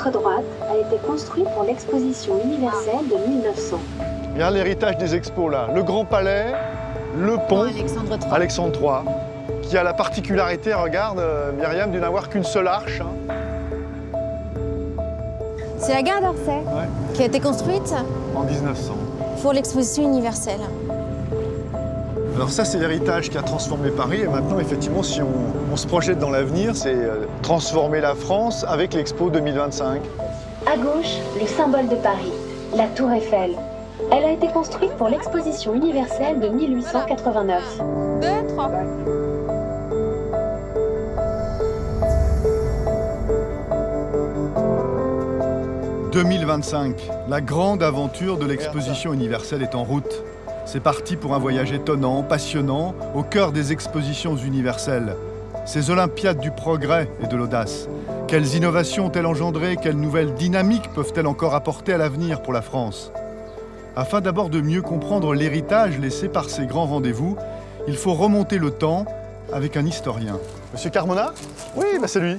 votre droite a été construit pour l'exposition universelle de 1900. Regarde l'héritage des expos là, le Grand Palais, le pont Alexandre III, qui a la particularité, regarde Myriam, de n'avoir qu'une seule arche. C'est la gare d'Orsay qui a été construite En 1900. pour l'exposition universelle. Alors ça, c'est l'héritage qui a transformé Paris. Et maintenant, effectivement, si on se projette dans l'avenir, c'est transformer la France avec l'Expo 2025. À gauche, le symbole de Paris, la Tour Eiffel. Elle a été construite pour l'exposition universelle de 1889. 2, 3. « 2025, la grande aventure de l'exposition universelle est en route. C'est parti pour un voyage étonnant, passionnant, au cœur des expositions universelles. Ces Olympiades du progrès et de l'audace. Quelles innovations ont-elles engendré? Quelles nouvelles dynamiques peuvent-elles encore apporter à l'avenir pour la France? Afin d'abord de mieux comprendre l'héritage laissé par ces grands rendez-vous, il faut remonter le temps avec un historien. Monsieur Carmona? Oui, c'est lui.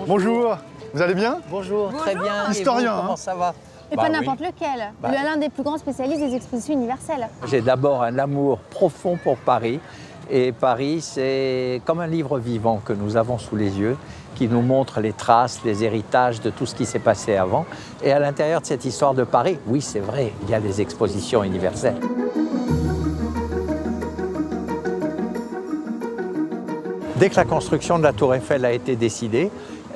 Bonjour. Vous allez bien? Bonjour, très bien. Historien, et vous, comment ça va? Et pas n'importe lequel. L'un des plus grands spécialistes des expositions universelles. J'ai d'abord un amour profond pour Paris. Et Paris, c'est comme un livre vivant que nous avons sous les yeux, qui nous montre les traces, les héritages de tout ce qui s'est passé avant. Et à l'intérieur de cette histoire de Paris, oui, c'est vrai, il y a des expositions universelles. Dès que la construction de la Tour Eiffel a été décidée,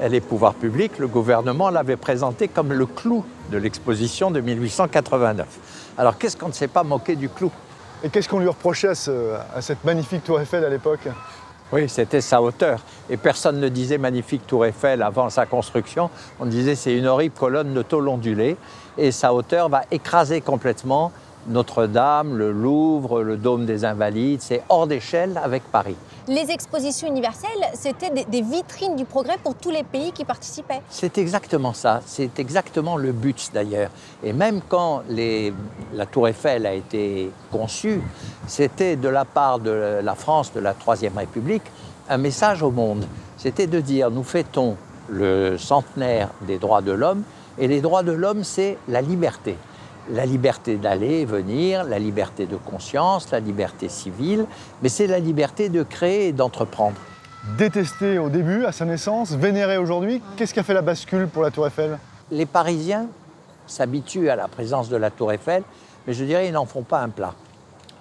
les pouvoirs publics, le gouvernement l'avait présenté comme le clou de l'exposition de 1889. Alors qu'est-ce qu'on ne s'est pas moqué du clou? Et qu'est-ce qu'on lui reprochait à cette magnifique Tour Eiffel à l'époque? Oui, c'était sa hauteur. Et personne ne disait magnifique Tour Eiffel avant sa construction. On disait c'est une horrible colonne de tôle ondulée. Et sa hauteur va écraser complètement Notre-Dame, le Louvre, le Dôme des Invalides. C'est hors d'échelle avec Paris. Les expositions universelles, c'était des vitrines du progrès pour tous les pays qui participaient. C'est exactement ça, c'est exactement le but d'ailleurs. Et même quand la Tour Eiffel a été conçue, c'était de la part de la France, de la Troisième République, un message au monde. C'était de dire, nous fêtons le centenaire des droits de l'homme, et les droits de l'homme, c'est la liberté. La liberté d'aller et venir, la liberté de conscience, la liberté civile, mais c'est la liberté de créer et d'entreprendre. Détesté au début, à sa naissance, vénéré aujourd'hui, qu'est-ce qui a fait la bascule pour la Tour Eiffel? Les Parisiens s'habituent à la présence de la Tour Eiffel, mais je dirais ils n'en font pas un plat.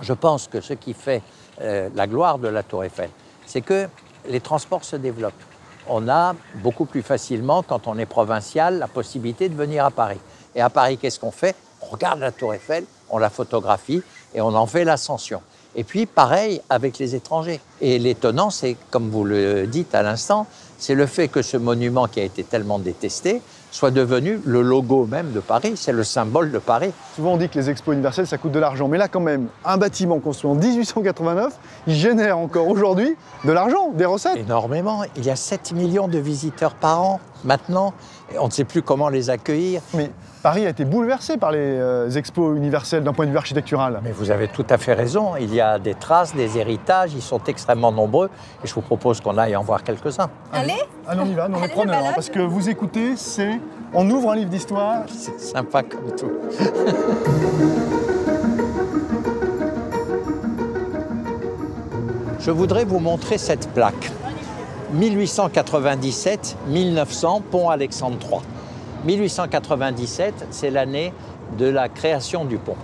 Je pense que ce qui fait la gloire de la Tour Eiffel, c'est que les transports se développent. On a beaucoup plus facilement, quand on est provincial, la possibilité de venir à Paris. Et à Paris, qu'est-ce qu'on fait? On regarde la Tour Eiffel, on la photographie et on en fait l'ascension. Et puis, pareil avec les étrangers. Et l'étonnant, c'est, comme vous le dites à l'instant, c'est le fait que ce monument qui a été tellement détesté soit devenu le logo même de Paris, c'est le symbole de Paris. Souvent on dit que les expos universelles, ça coûte de l'argent, mais là quand même, un bâtiment construit en 1889, il génère encore aujourd'hui de l'argent, des recettes. Énormément. Il y a 7 millions de visiteurs par an maintenant, et on ne sait plus comment les accueillir. Mais Paris a été bouleversé par les expos universelles d'un point de vue architectural. Mais vous avez tout à fait raison, il y a des traces, des héritages, ils sont extrêmement nombreux, et je vous propose qu'on aille en voir quelques-uns. Allez, on y va, on est preneurs, parce que vous écoutez, on ouvre un livre d'histoire. C'est sympa comme tout. Je voudrais vous montrer cette plaque. 1897-1900, pont Alexandre III. 1897, c'est l'année de la création du pont.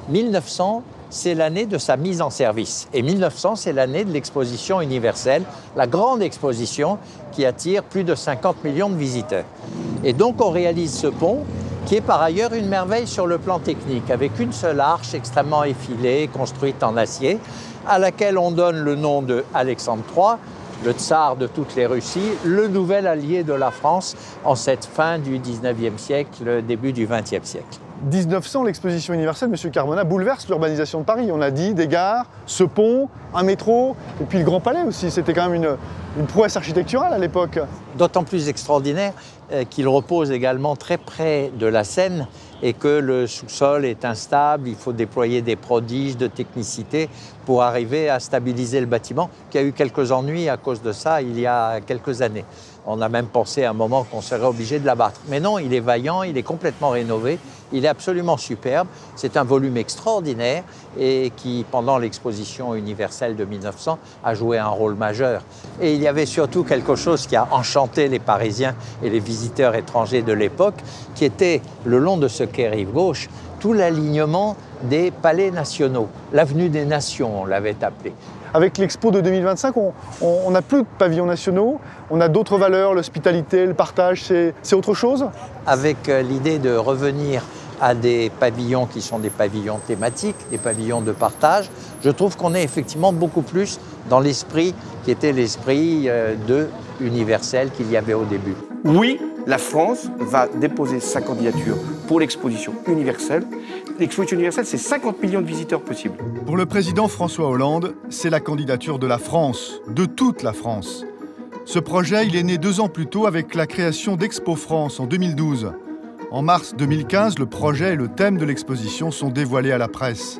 1900, c'est l'année de sa mise en service. Et 1900, c'est l'année de l'exposition universelle, la grande exposition qui attire plus de 50 millions de visiteurs. Et donc, on réalise ce pont qui est par ailleurs une merveille sur le plan technique, avec une seule arche extrêmement effilée, construite en acier, à laquelle on donne le nom de Alexandre III, le tsar de toutes les Russies, le nouvel allié de la France en cette fin du 19e siècle, début du 20e siècle. 1900, l'exposition universelle, M. Carmona, bouleverse l'urbanisation de Paris. On a dit des gares, ce pont, un métro, et puis le Grand Palais aussi. C'était quand même une prouesse architecturale à l'époque. D'autant plus extraordinaire qu'il repose également très près de la Seine et que le sous-sol est instable. Il faut déployer des prodiges de technicité pour arriver à stabiliser le bâtiment, qui a eu quelques ennuis à cause de ça il y a quelques années. On a même pensé à un moment qu'on serait obligé de l'abattre. Mais non, il est vaillant, il est complètement rénové, il est absolument superbe. C'est un volume extraordinaire et qui, pendant l'exposition universelle de 1900, a joué un rôle majeur. Et il y avait surtout quelque chose qui a enchanté les Parisiens et les visiteurs étrangers de l'époque, qui était, le long de ce quai rive gauche, tout l'alignement des palais nationaux. L'avenue des Nations, on l'avait appelé. Avec l'Expo de 2025, on n'a plus de pavillons nationaux, on a d'autres valeurs, l'hospitalité, le partage, c'est autre chose? Avec l'idée de revenir à des pavillons qui sont des pavillons thématiques, des pavillons de partage, je trouve qu'on est effectivement beaucoup plus dans l'esprit qui était l'esprit universel qu'il y avait au début. Oui, la France va déposer sa candidature pour l'exposition universelle. L'exposition universelle, c'est 50 millions de visiteurs possibles. Pour le président François Hollande, c'est la candidature de la France, de toute la France. Ce projet, il est né 2 ans plus tôt avec la création d'Expo France en 2012. En mars 2015, le projet et le thème de l'exposition sont dévoilés à la presse.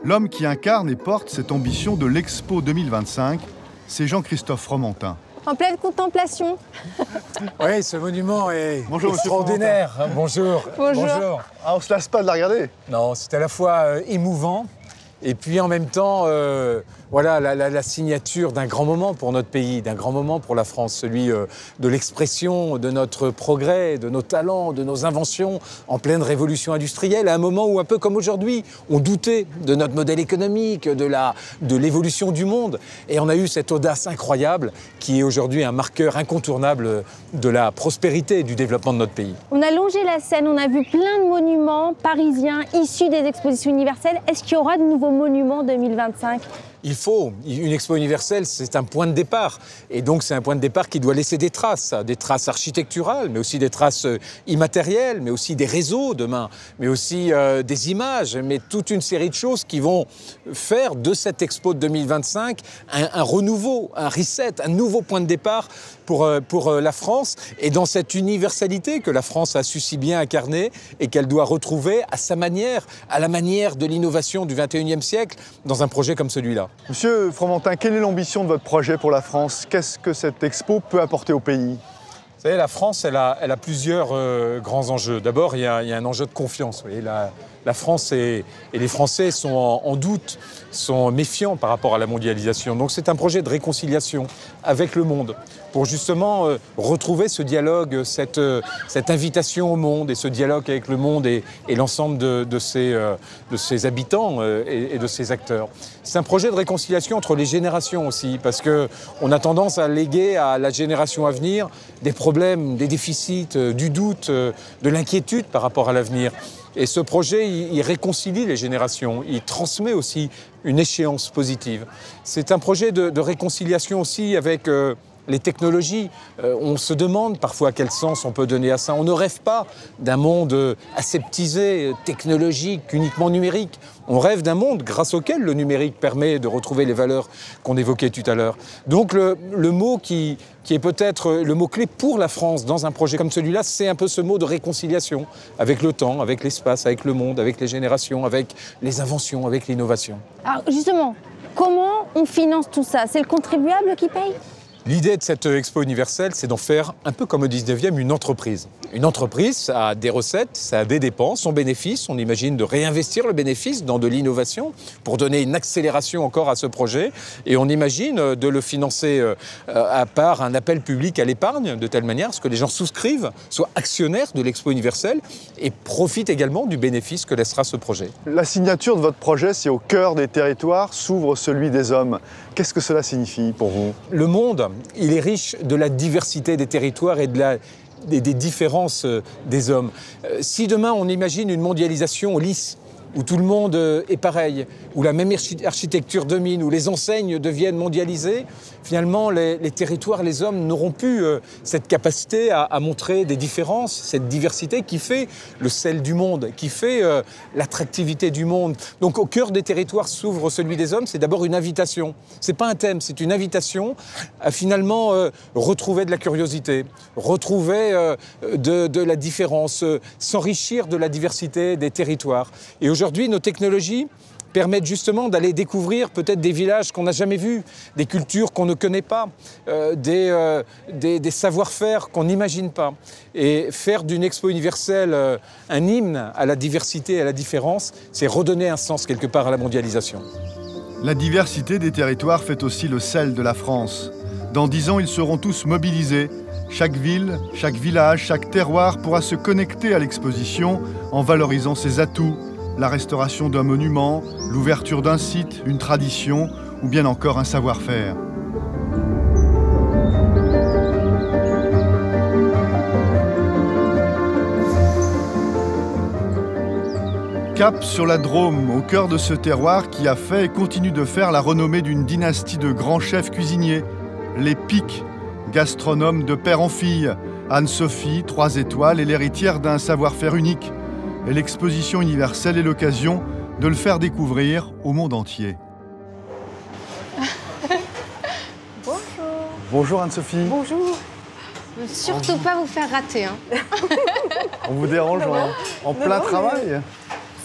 L'homme qui incarne et porte cette ambition de l'Expo 2025, c'est Jean-Christophe Fromentin. En pleine contemplation. Oui, ce monument est Bonjour, extraordinaire. Bonjour. Bonjour. Ah, on se lasse pas de la regarder? Non, c'est à la fois émouvant et puis en même temps, voilà, la signature d'un grand moment pour notre pays, d'un grand moment pour la France, celui de l'expression de notre progrès, de nos talents, de nos inventions en pleine révolution industrielle, à un moment où, un peu comme aujourd'hui, on doutait de notre modèle économique, de l'évolution du monde. Et on a eu cette audace incroyable qui est aujourd'hui un marqueur incontournable de la prospérité et du développement de notre pays. On a longé la Seine, on a vu plein de monuments parisiens issus des expositions universelles. Est-ce qu'il y aura de nouveaux monuments 2025 ? Il faut. Une expo universelle, c'est un point de départ. Et donc, c'est un point de départ qui doit laisser des traces architecturales, mais aussi des traces immatérielles, mais aussi des réseaux demain, mais aussi des images, mais toute une série de choses qui vont faire de cette expo de 2025 un renouveau, un reset, un nouveau point de départ pour la France et dans cette universalité que la France a su si bien incarner et qu'elle doit retrouver à sa manière, à la manière de l'innovation du XXIe siècle dans un projet comme celui-là. Monsieur Fromentin, quelle est l'ambition de votre projet pour la France? Qu'est-ce que cette expo peut apporter au pays? Vous savez, la France, elle a plusieurs grands enjeux. D'abord, il y a un enjeu de confiance. Vous voyez, la France et les Français sont en doute, sont méfiants par rapport à la mondialisation. Donc c'est un projet de réconciliation avec le monde pour justement retrouver ce dialogue, cette invitation au monde et ce dialogue avec le monde et l'ensemble de ses habitants et de ses acteurs. C'est un projet de réconciliation entre les générations aussi, parce qu'on a tendance à léguer à la génération à venir des problèmes, des déficits, du doute, de l'inquiétude par rapport à l'avenir. Et ce projet, il réconcilie les générations, il transmet aussi une échéance positive. C'est un projet de réconciliation aussi avec les technologies. On se demande parfois quel sens on peut donner à ça. On ne rêve pas d'un monde aseptisé, technologique, uniquement numérique. On rêve d'un monde grâce auquel le numérique permet de retrouver les valeurs qu'on évoquait tout à l'heure. Donc le mot qui est peut-être le mot-clé pour la France dans un projet comme celui-là, c'est un peu ce mot de réconciliation avec le temps, avec l'espace, avec le monde, avec les générations, avec les inventions, avec l'innovation. Alors justement, comment on finance tout ça? C'est le contribuable qui paye? L'idée de cette expo universelle, c'est d'en faire, un peu comme au 19e, une entreprise. Une entreprise, ça a des recettes, ça a des dépenses, son bénéfice. On imagine de réinvestir le bénéfice dans de l'innovation pour donner une accélération encore à ce projet. Et on imagine de le financer à part un appel public à l'épargne, de telle manière à ce que les gens souscrivent, soient actionnaires de l'expo universelle et profitent également du bénéfice que laissera ce projet. La signature de votre projet, c'est au cœur des territoires, s'ouvre celui des hommes. Qu'est-ce que cela signifie pour vous? Le monde, il est riche de la diversité des territoires et des différences des hommes. Si demain on imagine une mondialisation lisse, où tout le monde est pareil, où la même architecture domine, où les enseignes deviennent mondialisées, finalement les territoires, les hommes n'auront plus cette capacité à montrer des différences, cette diversité qui fait le sel du monde, qui fait l'attractivité du monde. Donc au cœur des territoires s'ouvre celui des hommes, c'est d'abord une invitation. C'est pas un thème, c'est une invitation à finalement retrouver de la curiosité, retrouver de la différence, s'enrichir de la diversité des territoires. Et aujourd'hui, nos technologies permettent être justement d'aller découvrir peut-être des villages qu'on n'a jamais vus, des cultures qu'on ne connaît pas, des savoir-faire qu'on n'imagine pas. Et faire d'une Expo universelle un hymne à la diversité et à la différence, c'est redonner un sens quelque part à la mondialisation. La diversité des territoires fait aussi le sel de la France. Dans 10 ans, ils seront tous mobilisés. Chaque ville, chaque village, chaque terroir pourra se connecter à l'exposition en valorisant ses atouts, la restauration d'un monument, l'ouverture d'un site, une tradition ou bien encore un savoir-faire. Cap sur la Drôme, au cœur de ce terroir qui a fait et continue de faire la renommée d'une dynastie de grands chefs cuisiniers, les Pic, gastronomes de père en fille, Anne-Sophie, 3 étoiles, et l'héritière d'un savoir-faire unique. Et l'exposition universelle est l'occasion de le faire découvrir au monde entier. Bonjour. Bonjour Anne-Sophie. Bonjour. Ne surtout pas vous faire rater. Hein. On vous dérange en plein travail?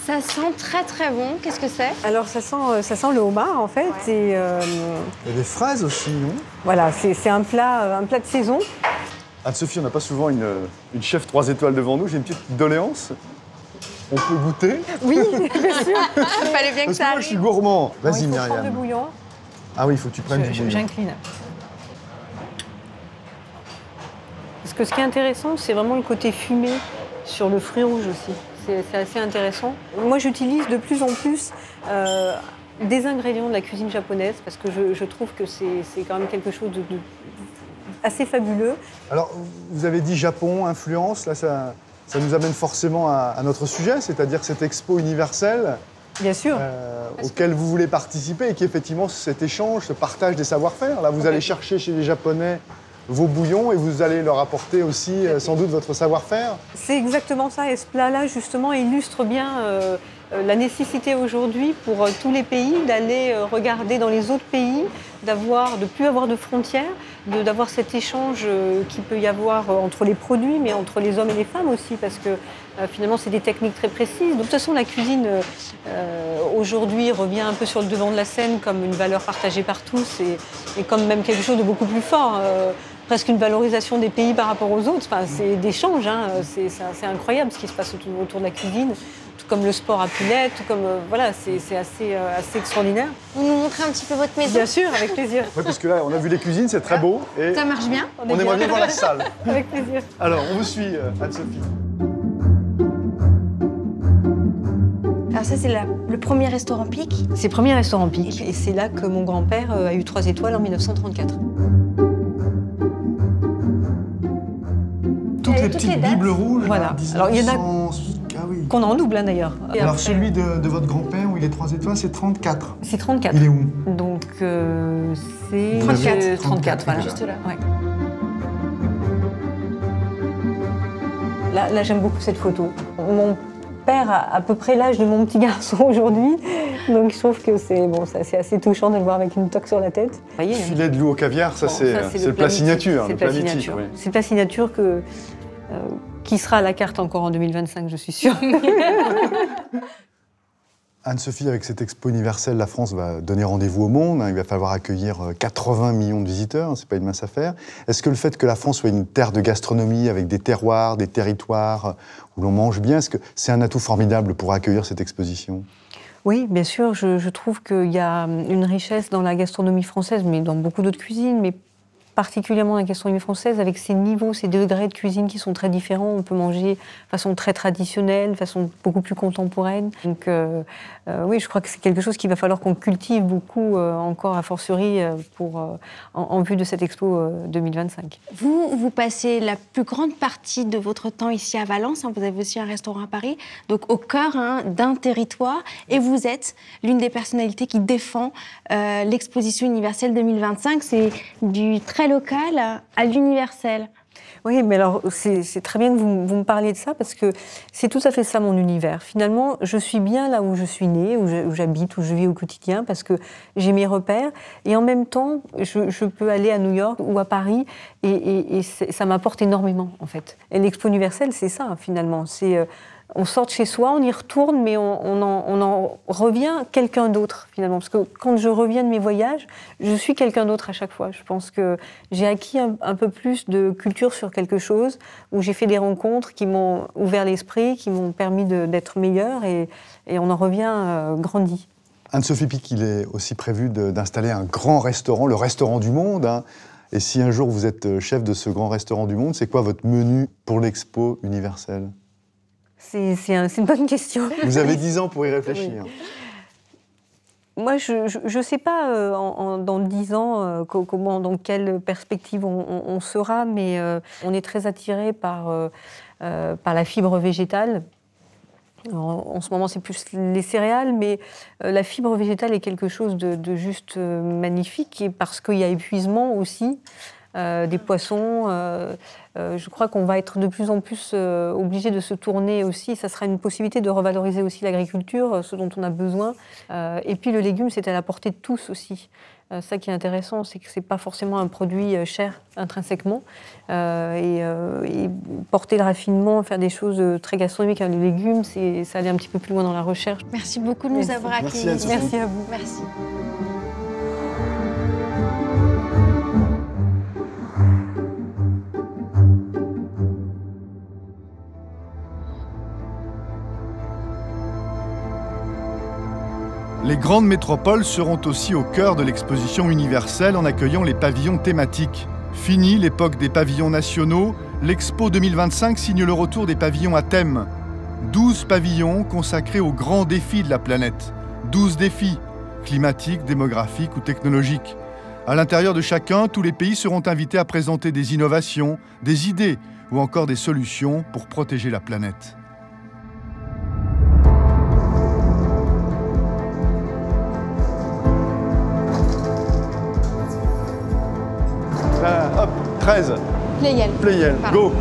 Ça sent très très bon. Qu'est-ce que c'est? Alors ça sent le homard en fait. Et, Il y a des fraises aussi, non? voilà, c'est un plat de saison. Anne-Sophie, on n'a pas souvent une chef 3 étoiles devant nous. J'ai une petite doléance. On peut goûter? Oui, bien sûr. Il fallait bien que Parce ça que moi, arrive. je suis gourmand. Vas-y, Il faut prendre Myriam. le bouillon. Ah oui, il faut que tu prennes du bouillon. J'incline. Parce que ce qui est intéressant, c'est vraiment le côté fumé sur le fruit rouge aussi. C'est assez intéressant. Moi, j'utilise de plus en plus des ingrédients de la cuisine japonaise parce que je trouve que c'est quand même quelque chose de assez fabuleux. Alors, vous avez dit Japon, influence. Là, ça nous amène forcément à notre sujet, c'est-à-dire cette expo universelle Bien sûr. auquel vous voulez participer et qui est effectivement cet échange, ce partage des savoir-faire. Là, vous allez chercher chez les Japonais vos bouillons et vous allez leur apporter aussi sans doute votre savoir-faire. C'est exactement ça. Et ce plat-là, justement, illustre bien la nécessité aujourd'hui pour tous les pays d'aller regarder dans les autres pays, de ne plus avoir de frontières, d'avoir cet échange qu'il peut y avoir entre les produits, mais entre les hommes et les femmes aussi, parce que finalement, c'est des techniques très précises. De toute façon, la cuisine, aujourd'hui, revient un peu sur le devant de la scène comme une valeur partagée par tous et comme même quelque chose de beaucoup plus fort. Presque une valorisation des pays par rapport aux autres. Enfin, c'est d'échange, hein. C'est incroyable ce qui se passe autour de la cuisine, tout comme le sport à pilet, tout comme voilà, c'est assez extraordinaire. Vous nous montrez un petit peu votre maison? Bien sûr, avec plaisir. Oui, parce que là, on a vu les cuisines, c'est très beau. Et Ça marche bien? on aimerait bien voir la salle. Avec plaisir. Alors, on vous suit, Anne-Sophie. Alors ça, c'est le premier restaurant Pic. C'est le premier restaurant Pic. Et c'est là que mon grand-père a eu 3 étoiles en 1934. Toutes les petites bibles rouges. Voilà. Là, Alors, il y en a 1900. Ah oui. qu'on a en double, hein, d'ailleurs. Et Alors, après, celui de votre grand-père où il est 3 étoiles, c'est 34. c'est 34. Il est où? Donc, c'est 34. 34, voilà. Juste là. Ouais. Là, j'aime beaucoup cette photo. Mon père a à peu près l'âge de mon petit garçon aujourd'hui, donc je trouve que c'est assez touchant de le voir avec une toque sur la tête. Vous voyez, Filet de loup au caviar, ça, bon, c'est le plat signature. C'est le plat signature. oui. C'est le plat signature qui sera à la carte encore en 2025, je suis sûre. Anne-Sophie, avec cette expo universelle, la France va donner rendez-vous au monde. Il va falloir accueillir 80 millions de visiteurs, c'est pas une mince affaire. Est-ce que le fait que la France soit une terre de gastronomie avec des terroirs, des territoires où l'on mange bien, est-ce que c'est un atout formidable pour accueillir cette exposition? Oui, bien sûr, je trouve qu'il y a une richesse dans la gastronomie française, mais dans beaucoup d'autres cuisines, mais particulièrement la gastronomie française, avec ses niveaux, ses degrés de cuisine qui sont très différents. On peut manger de façon très traditionnelle, de façon beaucoup plus contemporaine. Donc oui, je crois que c'est quelque chose qu'il va falloir qu'on cultive beaucoup encore a fortiori en vue de cette expo 2025. Vous passez la plus grande partie de votre temps ici à Valence. Vous avez aussi un restaurant à Paris, donc au cœur d'un territoire. Et vous êtes l'une des personnalités qui défend l'exposition universelle 2025. C'est du très local à l'universel. Oui, mais alors c'est très bien que vous me parliez de ça parce que c'est tout à fait ça mon univers. Finalement, je suis bien là où je suis née, où j'habite, où je vis au quotidien parce que j'ai mes repères et en même temps, je peux aller à New York ou à Paris et ça m'apporte énormément en fait. Et l'Expo universelle, c'est ça finalement. C'est on sort de chez soi, on y retourne, mais on en revient quelqu'un d'autre finalement. Parce que quand je reviens de mes voyages, je suis quelqu'un d'autre à chaque fois. Je pense que j'ai acquis un peu plus de culture sur quelque chose, où j'ai fait des rencontres qui m'ont ouvert l'esprit, qui m'ont permis d'être meilleure, et on en revient grandi. Anne-Sophie Pic, il est aussi prévu d'installer un grand restaurant, le restaurant du monde. Hein. Et si un jour vous êtes chef de ce grand restaurant du monde, c'est quoi votre menu pour l'Expo universelle ? C'est une bonne question. Vous avez 10 ans pour y réfléchir. Oui. Moi, je ne sais pas dans 10 ans dans quelle perspective on sera, mais on est très attiré par la fibre végétale. En ce moment, c'est plus les céréales, mais la fibre végétale est quelque chose de juste magnifique, parce qu'il y a épuisement aussi des poissons. Je crois qu'on va être de plus en plus obligé de se tourner aussi. Ça sera une possibilité de revaloriser aussi l'agriculture, ce dont on a besoin. Et puis le légume, c'est à la portée de tous aussi. Ça qui est intéressant, c'est que ce n'est pas forcément un produit cher intrinsèquement. Et porter le raffinement, faire des choses très gastronomiques avec les légumes, ça aller un petit peu plus loin dans la recherche. Merci beaucoup de nous avoir accueillis. Merci à vous. Merci. Les grandes métropoles seront aussi au cœur de l'exposition universelle en accueillant les pavillons thématiques. Fini l'époque des pavillons nationaux, l'Expo 2025 signe le retour des pavillons à thème. 12 pavillons consacrés aux grands défis de la planète. 12 défis, climatiques, démographiques ou technologiques. À l'intérieur de chacun, tous les pays seront invités à présenter des innovations, des idées ou encore des solutions pour protéger la planète. Hop, 13. Pleyel. Pleyel, go.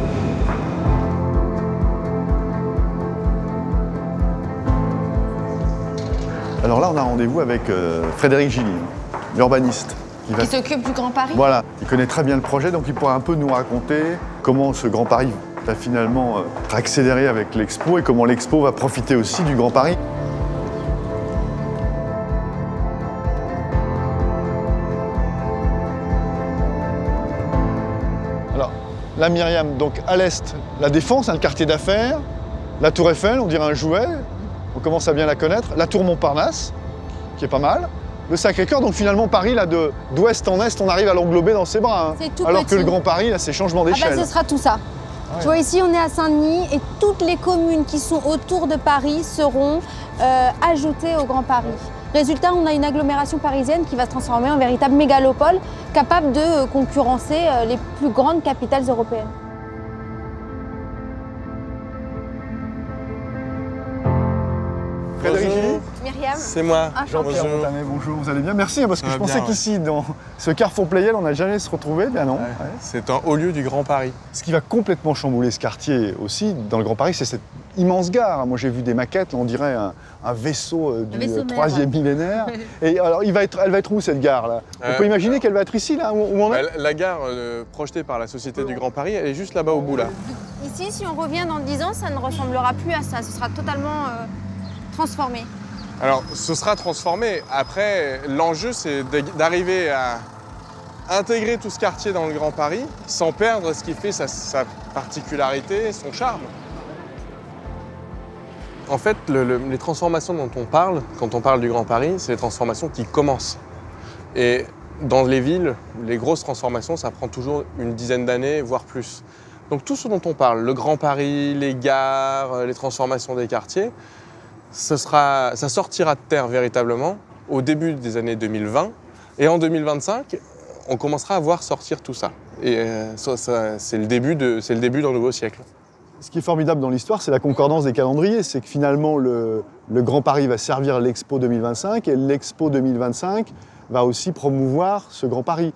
Alors là, on a rendez-vous avec Frédéric Gilly, l'urbaniste. Qui s'occupe du Grand Paris. Voilà, il connaît très bien le projet, donc il pourra un peu nous raconter comment ce Grand Paris va finalement accélérer avec l'Expo et comment l'Expo va profiter aussi du Grand Paris. Là, Myriam, donc à l'est, la Défense, le quartier d'affaires, la Tour Eiffel, on dirait un jouet, on commence à bien la connaître, la Tour Montparnasse, qui est pas mal, le Sacré-Cœur, donc finalement Paris, là, d'ouest en est, on arrive à l'englober dans ses bras. Hein. Alors que le Grand Paris, là, c'est changement d'échelle. Ce sera tout ça. Ouais. Tu vois, ici, on est à Saint-Denis et toutes les communes qui sont autour de Paris seront ajoutées au Grand Paris. Résultat, on a une agglomération parisienne qui va se transformer en véritable mégalopole, capable de concurrencer les plus grandes capitales européennes. Frédéric Gilly. Myriam. C'est moi. Jean-Pierre Montanet, bonjour, vous allez bien? Merci, parce que je pensais qu'ici, dans ce carrefour Pleyel, on n'a jamais se retrouver, bien non. Ouais. C'est un haut lieu du Grand Paris. Ce qui va complètement chambouler ce quartier aussi, dans le Grand Paris, c'est cette immense gare. Moi, j'ai vu des maquettes, on dirait un vaisseau du 3e millénaire. Et alors, elle va être où, cette gare-là? On peut imaginer qu'elle va être ici, là, où on est? La gare projetée par la Société du Grand Paris, elle est juste là-bas au bout, là. Ici, si on revient dans 10 ans, ça ne ressemblera plus à ça. Ce sera totalement transformé. Alors, ce sera transformé. Après, l'enjeu, c'est d'arriver à intégrer tout ce quartier dans le Grand Paris sans perdre ce qui fait sa particularité, son charme. En fait, les transformations dont on parle, quand on parle du Grand Paris, c'est les transformations qui commencent. Et dans les villes, les grosses transformations, ça prend toujours une dizaine d'années, voire plus. Donc tout ce dont on parle, le Grand Paris, les gares, les transformations des quartiers, ça sortira de terre véritablement au début des années 2020. Et en 2025, on commencera à voir sortir tout ça. Et c'est le début d'un nouveau siècle. Ce qui est formidable dans l'histoire, c'est la concordance des calendriers. C'est que finalement, le Grand Paris va servir l'Expo 2025 et l'Expo 2025 va aussi promouvoir ce Grand Paris.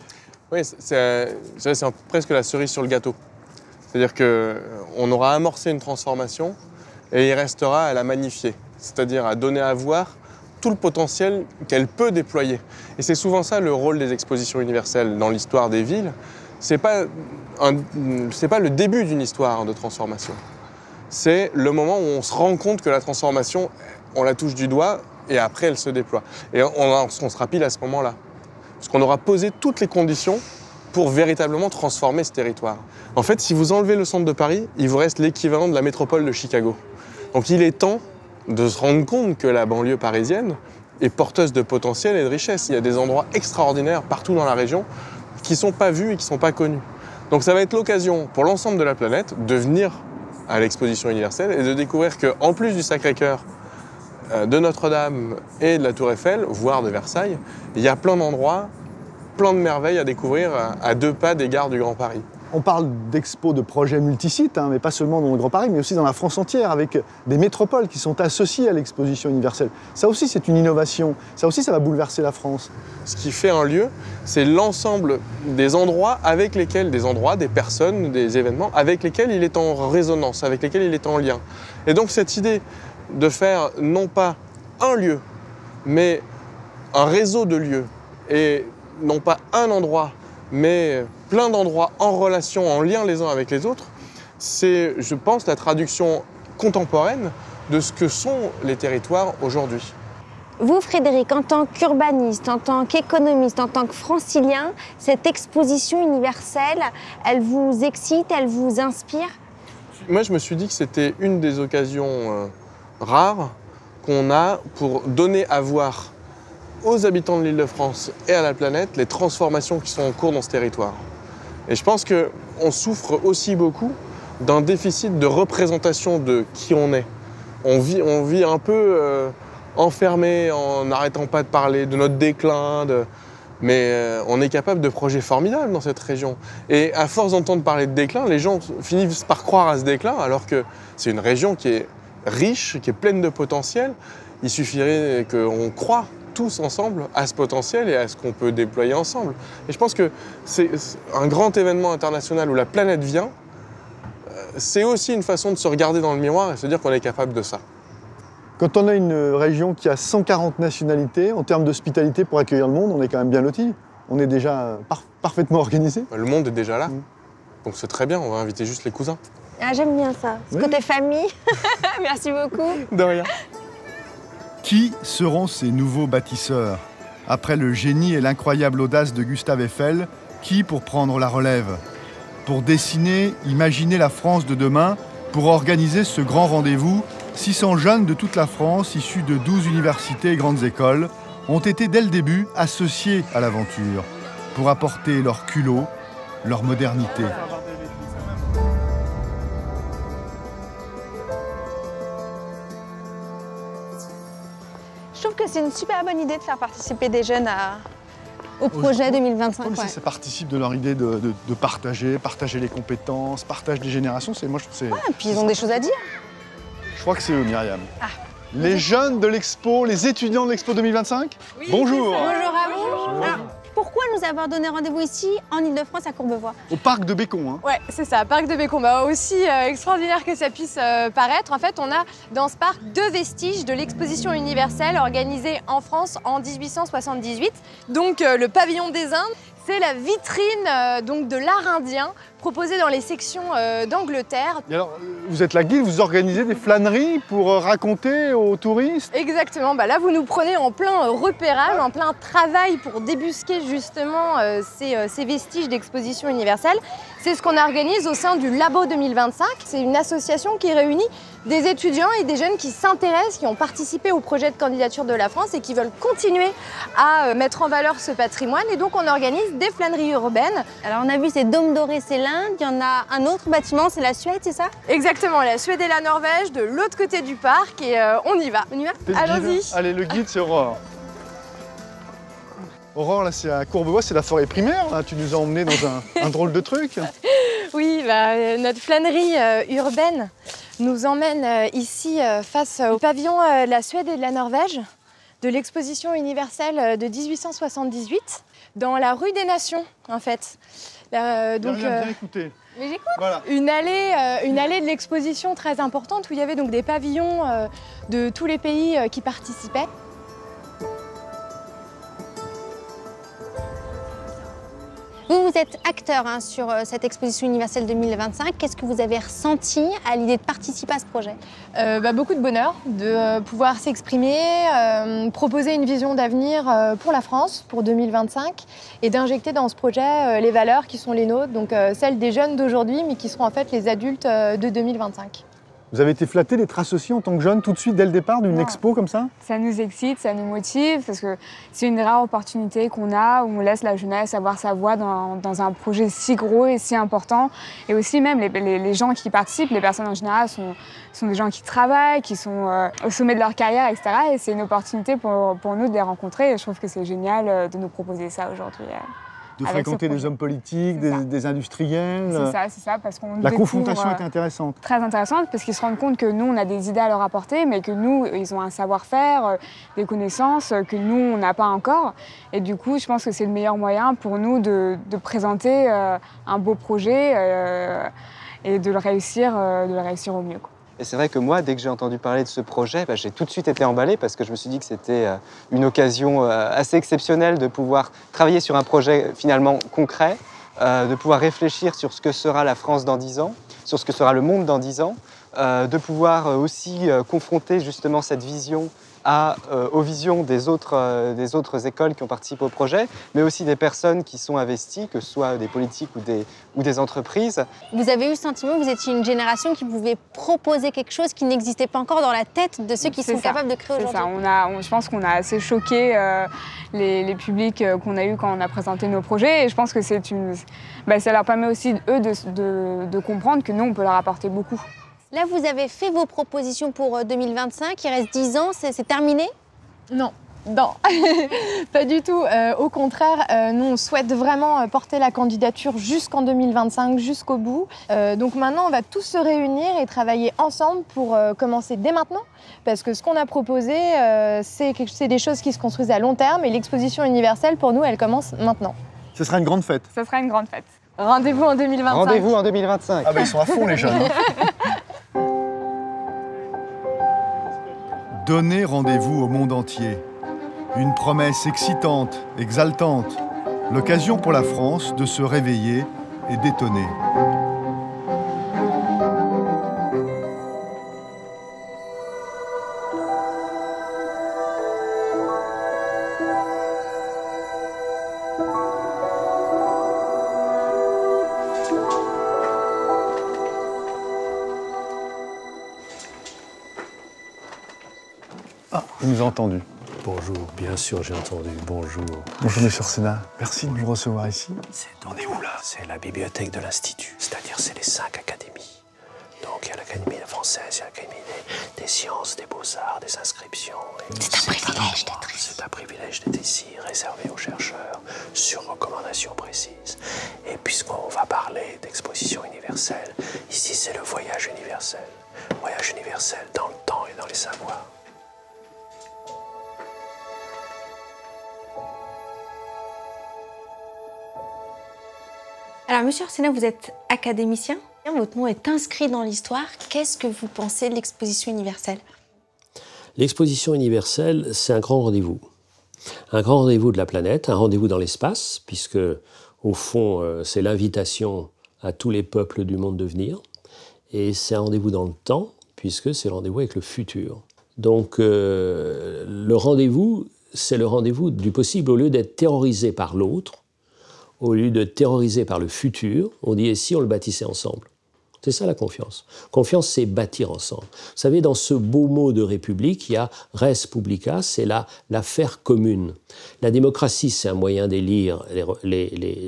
Oui, c'est presque la cerise sur le gâteau. C'est-à-dire qu'on aura amorcé une transformation et il restera à la magnifier. C'est-à-dire à donner à voir tout le potentiel qu'elle peut déployer. Et c'est souvent ça le rôle des expositions universelles dans l'histoire des villes. C'est pas le début d'une histoire de transformation. c'est le moment où on se rend compte que la transformation, on la touche du doigt et après elle se déploie. Et on sera pile à ce moment-là. Parce qu'on aura posé toutes les conditions pour véritablement transformer ce territoire. En fait, si vous enlevez le centre de Paris, il vous reste l'équivalent de la métropole de Chicago. Donc il est temps de se rendre compte que la banlieue parisienne est porteuse de potentiel et de richesse. Il y a des endroits extraordinaires partout dans la région qui ne sont pas vus et qui ne sont pas connus. Donc ça va être l'occasion pour l'ensemble de la planète de venir à l'exposition universelle et de découvrir qu'en plus du Sacré-Cœur, de Notre-Dame et de la Tour Eiffel, voire de Versailles, il y a plein d'endroits, plein de merveilles à découvrir à 2 pas des gares du Grand Paris. On parle d'expos, de projets multisites, mais pas seulement dans le Grand Paris, mais aussi dans la France entière, avec des métropoles qui sont associées à l'exposition universelle. Ça aussi, c'est une innovation. Ça aussi, ça va bouleverser la France. Ce qui fait un lieu, c'est l'ensemble des endroits avec lesquels, des personnes, des événements, avec lesquels il est en résonance, avec lesquels il est en lien. Et donc cette idée de faire non pas un lieu, mais un réseau de lieux, et non pas un endroit, mais plein d'endroits en relation, en lien les uns avec les autres, c'est, je pense, la traduction contemporaine de ce que sont les territoires aujourd'hui. Vous, Frédéric, en tant qu'urbaniste, en tant qu'économiste, en tant que francilien, cette exposition universelle, elle vous excite, elle vous inspire? Moi, je me suis dit que c'était une des occasions rares qu'on a pour donner à voir aux habitants de l'Île-de-France et à la planète les transformations qui sont en cours dans ce territoire. Et je pense qu'on souffre aussi beaucoup d'un déficit de représentation de qui on est. On vit un peu enfermé en n'arrêtant pas de parler de notre déclin, mais on est capable de projets formidables dans cette région. Et à force d'entendre parler de déclin, les gens finissent par croire à ce déclin, alors que c'est une région qui est riche, qui est pleine de potentiel. Il suffirait qu'on croie tous ensemble à ce potentiel et à ce qu'on peut déployer ensemble. Et je pense que c'est un grand événement international où la planète vient. C'est aussi une façon de se regarder dans le miroir et se dire qu'on est capable de ça. Quand on a une région qui a 140 nationalités, en termes d'hospitalité pour accueillir le monde, on est quand même bien lotis. On est déjà parfaitement organisé. Le monde est déjà là. Donc c'est très bien, on va inviter juste les cousins. Ah, j'aime bien ça, ce côté famille. Merci beaucoup. De rien. Qui seront ces nouveaux bâtisseurs? Après le génie et l'incroyable audace de Gustave Eiffel, qui pour prendre la relève? Pour dessiner, imaginer la France de demain, pour organiser ce grand rendez-vous, 600 jeunes de toute la France, issus de 12 universités et grandes écoles, ont été dès le début associés à l'aventure, pour apporter leur culot, leur modernité. Je trouve que c'est une super bonne idée de faire participer des jeunes au projet 2025. Ouais. Ça participe de leur idée de partager les compétences, partage des générations. Moi, je trouve c'est. Ouais, et puis ils ont des choses à dire. Je crois que c'est eux, Myriam. Ah. Les jeunes de l'expo, les étudiants de l'expo 2025. Oui, bonjour. Bonjour à vous. Alors, pourquoi nous avoir donné rendez-vous ici, en Île-de-France, à Courbevoie? Au parc de Bécon. Hein. Ouais, c'est ça, parc de Bécon. Bah, aussi extraordinaire que ça puisse paraître, en fait, on a dans ce parc 2 vestiges de l'exposition universelle organisée en France en 1878. Donc le pavillon des Indes, c'est la vitrine donc de l'art indien proposée dans les sections d'Angleterre. Et alors, vous êtes la guide, vous organisez des flâneries pour raconter aux touristes? Exactement, bah là vous nous prenez en plein repérage, en plein travail pour débusquer justement ces vestiges d'exposition universelle. C'est ce qu'on organise au sein du Labo 2025. C'est une association qui réunit des étudiants et des jeunes qui s'intéressent, qui ont participé au projet de candidature de la France et qui veulent continuer à mettre en valeur ce patrimoine. Et donc on organise des flâneries urbaines. Alors on a vu ces dômes dorés, c'est l'Inde. Il y en a un autre bâtiment, c'est la Suède, c'est ça? Exactement, la Suède et la Norvège, de l'autre côté du parc. Et on y va. On y va? Allons-y. Allez, le guide, c'est Aurore. Aurore, là, c'est à Courbevoie, c'est la forêt primaire. Là. Tu nous as emmenés dans un drôle de truc. Oui, bah, notre flânerie urbaine nous emmène ici face au pavillon de la Suède et de la Norvège de l'exposition universelle de 1878 dans la rue des Nations, en fait. Donc, bien écouter. Mais j'écoute. Voilà. Une allée de l'exposition très importante où il y avait donc des pavillons de tous les pays qui participaient. Vous êtes acteur sur cette exposition universelle 2025. Qu'est-ce que vous avez ressenti à l'idée de participer à ce projet? Beaucoup de bonheur de pouvoir s'exprimer, proposer une vision d'avenir pour la France, pour 2025, et d'injecter dans ce projet les valeurs qui sont les nôtres, donc celles des jeunes d'aujourd'hui, mais qui seront en fait les adultes de 2025. Vous avez été flatté d'être associé en tant que jeune tout de suite dès le départ d'une expo comme ça? Ça nous excite, ça nous motive, parce que c'est une rare opportunité qu'on a où on laisse la jeunesse avoir sa voix dans un projet si gros et si important. Et aussi même les gens qui participent, les personnes en général sont des gens qui travaillent, qui sont au sommet de leur carrière, etc. Et c'est une opportunité pour nous de les rencontrer. Et je trouve que c'est génial de nous proposer ça aujourd'hui. De fréquenter des hommes politiques, des industriels. C'est ça, parce qu'on La confrontation est intéressante. Très intéressante, parce qu'ils se rendent compte que nous, on a des idées à leur apporter, mais que nous, ils ont un savoir-faire, des connaissances que nous, on n'a pas encore. Et du coup, je pense que c'est le meilleur moyen pour nous de présenter un beau projet et de le réussir au mieux, quoi. Et c'est vrai que moi, dès que j'ai entendu parler de ce projet, j'ai tout de suite été emballé parce que je me suis dit que c'était une occasion assez exceptionnelle de pouvoir travailler sur un projet finalement concret, de pouvoir réfléchir sur ce que sera la France dans 10 ans, sur ce que sera le monde dans 10 ans, de pouvoir aussi confronter justement cette vision aux visions des autres écoles qui ont participé au projet, mais aussi des personnes qui sont investies, que ce soit des politiques ou des entreprises. Vous avez eu le sentiment que vous étiez une génération qui pouvait proposer quelque chose qui n'existait pas encore dans la tête de ceux qui sont capables de créer aujourd'hui. Je pense qu'on a assez choqué les publics qu'on a eus quand on a présenté nos projets, et je pense que ça leur permet aussi, eux, de comprendre que nous, on peut leur apporter beaucoup. Là, vous avez fait vos propositions pour 2025, il reste 10 ans, c'est terminé? Non, pas du tout. Au contraire, nous, on souhaite vraiment porter la candidature jusqu'en 2025, jusqu'au bout. Donc maintenant, on va tous se réunir et travailler ensemble pour commencer dès maintenant. Parce que ce qu'on a proposé, c'est des choses qui se construisent à long terme, et l'exposition universelle, pour nous, elle commence maintenant. Ce sera une grande fête. Ce sera une grande fête. Rendez-vous en 2025. Rendez-vous en 2025. Ah ils sont à fond, les jeunes. Donnez rendez-vous au monde entier. Une promesse excitante, exaltante. L'occasion pour la France de se réveiller et d'étonner. Vous nous avez entendu. Bonjour, bien sûr j'ai entendu, bonjour. Bonjour Monsieur Orsena, merci de nous recevoir ici. On est où là? C'est la bibliothèque de l'Institut, c'est-à-dire c'est les 5 académies. Donc il y a l'Académie française, il y a l'Académie des sciences, des beaux-arts, des inscriptions. C'est un privilège d'être ici. C'est un privilège d'être ici, réservé aux chercheurs, sur recommandation précise. Et puisqu'on va parler d'exposition universelle, ici c'est le voyage universel. Voyage universel dans le temps et dans les savoirs. Alors, Monsieur Orsena, vous êtes académicien. Votre nom est inscrit dans l'histoire. Qu'est-ce que vous pensez de l'exposition universelle? L'exposition universelle, c'est un grand rendez-vous. Un grand rendez-vous de la planète, un rendez-vous dans l'espace, puisque, au fond, c'est l'invitation à tous les peuples du monde de venir. Et c'est un rendez-vous dans le temps, puisque c'est le rendez-vous avec le futur. Donc, le rendez-vous, c'est le rendez-vous du possible. Au lieu d'être terrorisé par l'autre, au lieu de terroriser par le futur, on dit « et si on le bâtissait ensemble ?» C'est ça la confiance. Confiance, c'est bâtir ensemble. Vous savez, dans ce beau mot de République, il y a « res publica », c'est l'affaire commune. La démocratie, c'est un moyen d'élire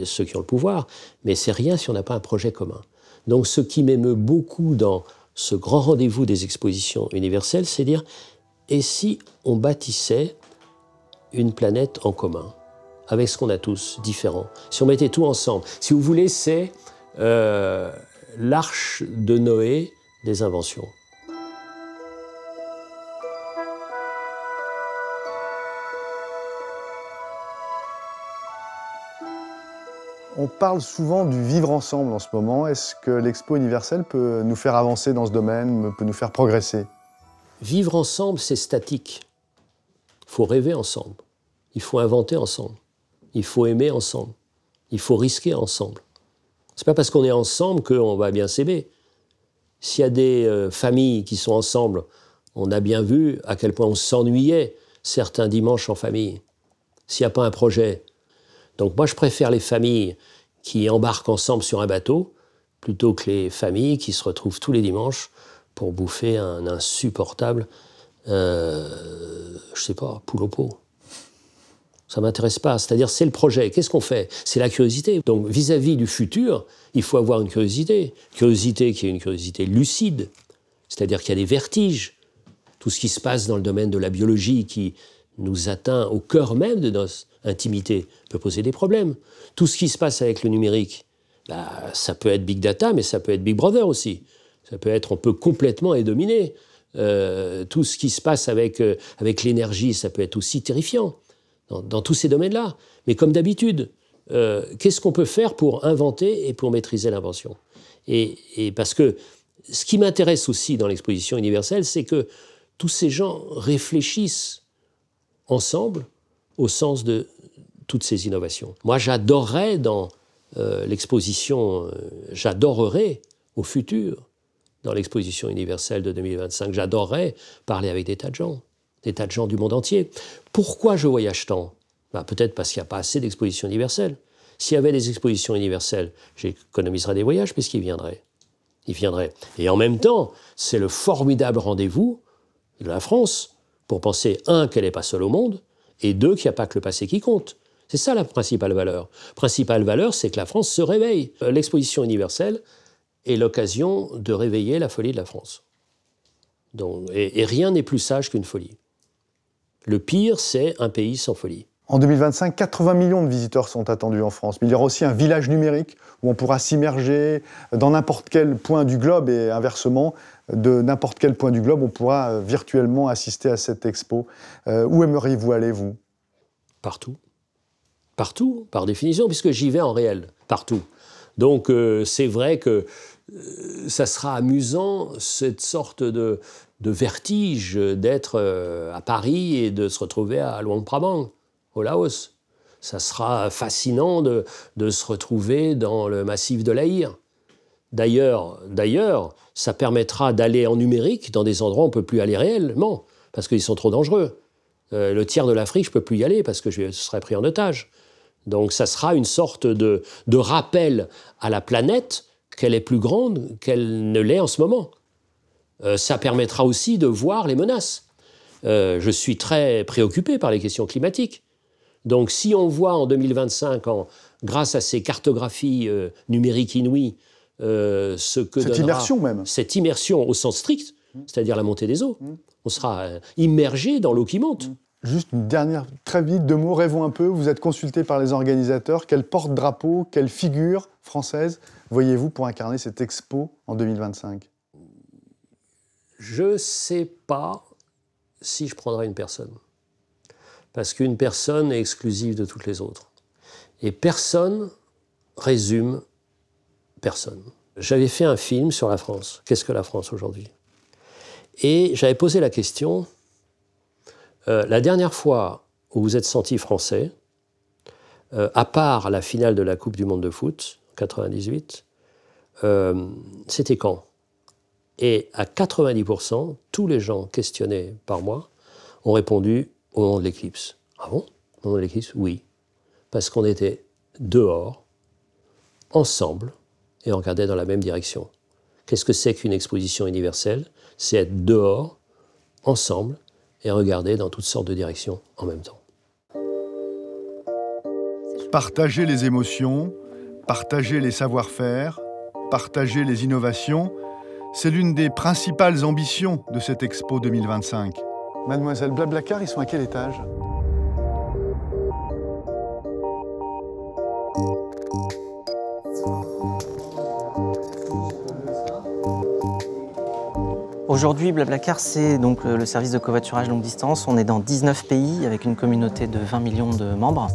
ceux qui ont le pouvoir, mais c'est rien si on n'a pas un projet commun. Donc ce qui m'émeut beaucoup dans ce grand rendez-vous des expositions universelles, c'est dire « et si on bâtissait une planète en commun ?» avec ce qu'on a tous, différents. Si on mettait tout ensemble. Si vous voulez, c'est l'arche de Noé des inventions. On parle souvent du vivre ensemble en ce moment. Est-ce que l'Expo universelle peut nous faire avancer dans ce domaine, peut nous faire progresser? Vivre ensemble, c'est statique. Il faut rêver ensemble. Il faut inventer ensemble. Il faut aimer ensemble. Il faut risquer ensemble. C'est pas parce qu'on est ensemble qu'on va bien s'aimer. S'il y a des familles qui sont ensemble, on a bien vu à quel point on s'ennuyait certains dimanches en famille. S'il n'y a pas un projet. Donc moi, je préfère les familles qui embarquent ensemble sur un bateau plutôt que les familles qui se retrouvent tous les dimanches pour bouffer un insupportable, je sais pas, poule au pot. Ça ne m'intéresse pas. C'est-à-dire, c'est le projet. Qu'est-ce qu'on fait? C'est la curiosité. Donc, vis-à-vis du futur, il faut avoir une curiosité. Curiosité qui est une curiosité lucide. C'est-à-dire qu'il y a des vertiges. Tout ce qui se passe dans le domaine de la biologie qui nous atteint au cœur même de notre intimité peut poser des problèmes. Tout ce qui se passe avec le numérique, ça peut être Big Data, mais ça peut être Big Brother aussi. Ça peut être, on peut complètement être dominé. Tout ce qui se passe avec l'énergie, ça peut être aussi terrifiant. Dans tous ces domaines-là. Mais comme d'habitude, qu'est-ce qu'on peut faire pour inventer et pour maîtriser l'invention? Et parce que ce qui m'intéresse aussi dans l'exposition universelle, c'est que tous ces gens réfléchissent ensemble au sens de toutes ces innovations. Moi, j'adorerais dans l'exposition, j'adorerais au futur, dans l'exposition universelle de 2025, j'adorerais parler avec des tas de gens du monde entier. Pourquoi je voyage tant? Peut-être parce qu'il n'y a pas assez d'expositions universelles. S'il y avait des expositions universelles, j'économiserais des voyages puisqu'ils viendraient. Ils viendraient. Et en même temps, c'est le formidable rendez-vous de la France pour penser, un, qu'elle n'est pas seule au monde, et deux, qu'il n'y a pas que le passé qui compte. C'est ça la principale valeur. Principale valeur, c'est que la France se réveille. L'exposition universelle est l'occasion de réveiller la folie de la France. Donc, et rien n'est plus sage qu'une folie. Le pire, c'est un pays sans folie. En 2025, 80 millions de visiteurs sont attendus en France. Mais il y aura aussi un village numérique où on pourra s'immerger dans n'importe quel point du globe et inversement, de n'importe quel point du globe, on pourra virtuellement assister à cette expo. Où aimeriez-vous aller, vous? Partout. Partout, par définition, puisque j'y vais en réel. Partout. Donc c'est vrai que ça sera amusant, cette sorte de vertige d'être à Paris et de se retrouver à Luang Prabang, au Laos. Ça sera fascinant de se retrouver dans le massif de l'Aïr. D'ailleurs, ça permettra d'aller en numérique dans des endroits où on ne peut plus aller réellement, parce qu'ils sont trop dangereux. Le tiers de l'Afrique, je ne peux plus y aller parce que je serais pris en otage. Donc ça sera une sorte de rappel à la planète qu'elle est plus grande qu'elle ne l'est en ce moment. Ça permettra aussi de voir les menaces. Je suis très préoccupé par les questions climatiques. Donc si on voit en 2025, grâce à ces cartographies numériques inouïes, ce que cette immersion même. Cette immersion au sens strict, c'est-à-dire la montée des eaux. On sera immergé dans l'eau qui monte. Juste une dernière, très vite, 2 mots, rêvons un peu. Vous êtes consulté par les organisateurs. Quel porte-drapeau, quelle figure française voyez-vous pour incarner cette expo en 2025? Je ne sais pas si je prendrai une personne. Parce qu'une personne est exclusive de toutes les autres. Et personne résume personne. J'avais fait un film sur la France. Qu'est-ce que la France aujourd'hui? Et j'avais posé la question, la dernière fois où vous êtes senti français, à part la finale de la Coupe du Monde de foot, en 98, c'était quand? Et à 90%, tous les gens questionnés par moi ont répondu au moment de l'éclipse. Ah bon? Au moment de l'éclipse? Oui. Parce qu'on était dehors, ensemble, et on regardait dans la même direction. Qu'est-ce que c'est qu'une exposition universelle? C'est être dehors, ensemble, et regarder dans toutes sortes de directions en même temps. Partager les émotions, partager les savoir-faire, partager les innovations, c'est l'une des principales ambitions de cette Expo 2025. Mademoiselle Blablacar, ils sont à quel étage? Aujourd'hui, Blablacar, c'est donc le service de covoiturage longue distance. On est dans 19 pays avec une communauté de 20 millions de membres.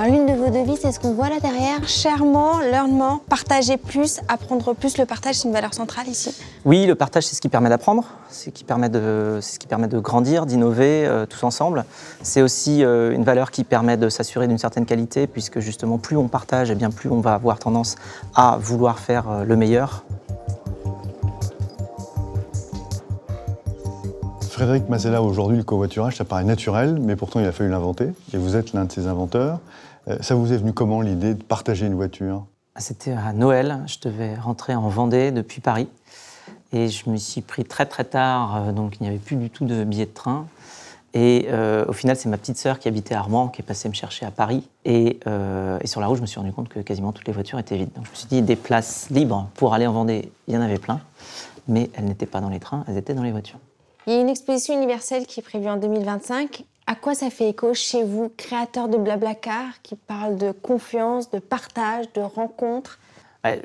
Alors l'une de vos devises, c'est ce qu'on voit là derrière. Share more, learn more, partager plus, apprendre plus. Le partage, c'est une valeur centrale ici. Oui, le partage, c'est ce qui permet d'apprendre, c'est ce qui permet de grandir, d'innover tous ensemble. C'est aussi une valeur qui permet de s'assurer d'une certaine qualité, puisque justement, plus on partage, eh bien, plus on va avoir tendance à vouloir faire le meilleur. Frédéric Mazella, aujourd'hui, le covoiturage, ça paraît naturel, mais pourtant, il a fallu l'inventer, et vous êtes l'un de ses inventeurs. Ça vous est venu comment, l'idée de partager une voiture? C'était à Noël, je devais rentrer en Vendée depuis Paris, et je me suis pris très tard, donc il n'y avait plus du tout de billets de train. Et au final, c'est ma petite sœur qui habitait à Armand qui est passée me chercher à Paris. Et sur la route, je me suis rendu compte que quasiment toutes les voitures étaient vides. Donc je me suis dit, des places libres pour aller en Vendée, il y en avait plein, mais elles n'étaient pas dans les trains, elles étaient dans les voitures. Il y a une exposition universelle qui est prévue en 2025. À quoi ça fait écho chez vous, créateur de Blablacar, qui parle de confiance, de partage, de rencontre?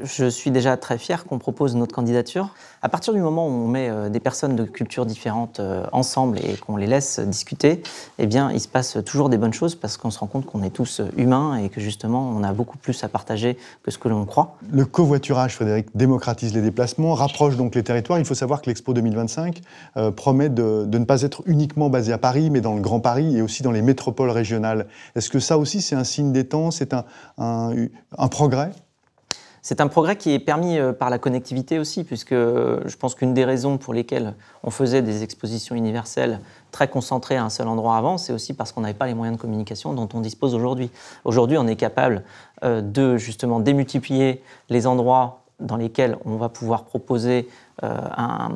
Je suis déjà très fier qu'on propose notre candidature. À partir du moment où on met des personnes de cultures différentes ensemble et qu'on les laisse discuter, eh bien, il se passe toujours des bonnes choses parce qu'on se rend compte qu'on est tous humains et que justement, on a beaucoup plus à partager que ce que l'on croit. Le covoiturage, Frédéric, démocratise les déplacements, rapproche donc les territoires. Il faut savoir que l'Expo 2025 promet de ne pas être uniquement basé à Paris, mais dans le Grand Paris et aussi dans les métropoles régionales. Est-ce que ça aussi, c'est un signe des temps, c'est un progrès ? C'est un progrès qui est permis par la connectivité aussi, puisque je pense qu'une des raisons pour lesquelles on faisait des expositions universelles très concentrées à un seul endroit avant, c'est aussi parce qu'on n'avait pas les moyens de communication dont on dispose aujourd'hui. Aujourd'hui, on est capable de justement démultiplier les endroits dans lesquels on va pouvoir proposer un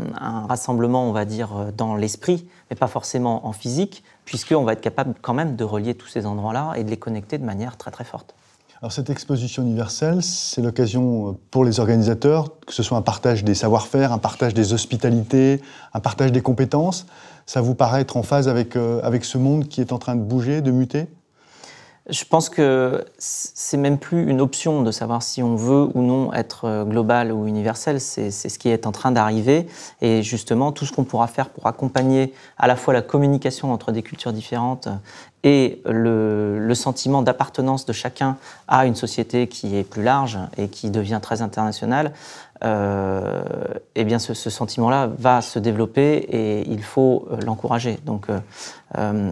rassemblement, on va dire, dans l'esprit, mais pas forcément en physique, puisqu'on va être capable quand même de relier tous ces endroits-là et de les connecter de manière très très forte. Alors cette exposition universelle, c'est l'occasion pour les organisateurs, que ce soit un partage des savoir-faire, un partage des hospitalités, un partage des compétences. Ça vous paraît être en phase avec ce monde qui est en train de bouger, de muter ? Je pense que c'est même plus une option de savoir si on veut ou non être global ou universel, c'est ce qui est en train d'arriver. Et justement, tout ce qu'on pourra faire pour accompagner à la fois la communication entre des cultures différentes et le sentiment d'appartenance de chacun à une société qui est plus large et qui devient très internationale, eh bien ce sentiment-là va se développer et il faut l'encourager. Donc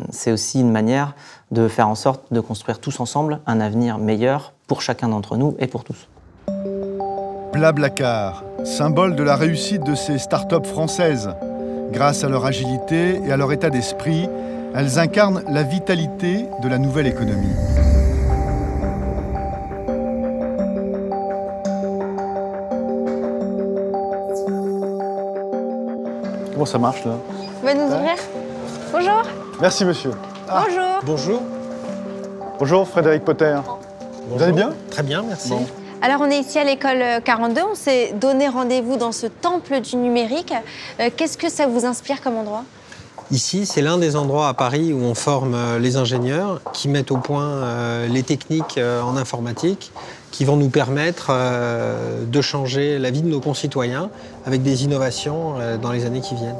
c'est aussi une manière de faire en sorte de construire tous ensemble un avenir meilleur pour chacun d'entre nous et pour tous. Blablacar, symbole de la réussite de ces start-up françaises. Grâce à leur agilité et à leur état d'esprit, elles incarnent la vitalité de la nouvelle économie. Comment ça marche là? Vous pouvez nous ouvrir? Bonjour. Merci monsieur. Bonjour. Bonjour. Bonjour Frédéric Potter. Vous allez bien? Très bien, merci. Bon. Alors on est ici à l'école 42, on s'est donné rendez-vous dans ce temple du numérique. Qu'est-ce que ça vous inspire comme endroit? Ici, c'est l'un des endroits à Paris où on forme les ingénieurs qui mettent au point les techniques en informatique qui vont nous permettre de changer la vie de nos concitoyens avec des innovations dans les années qui viennent.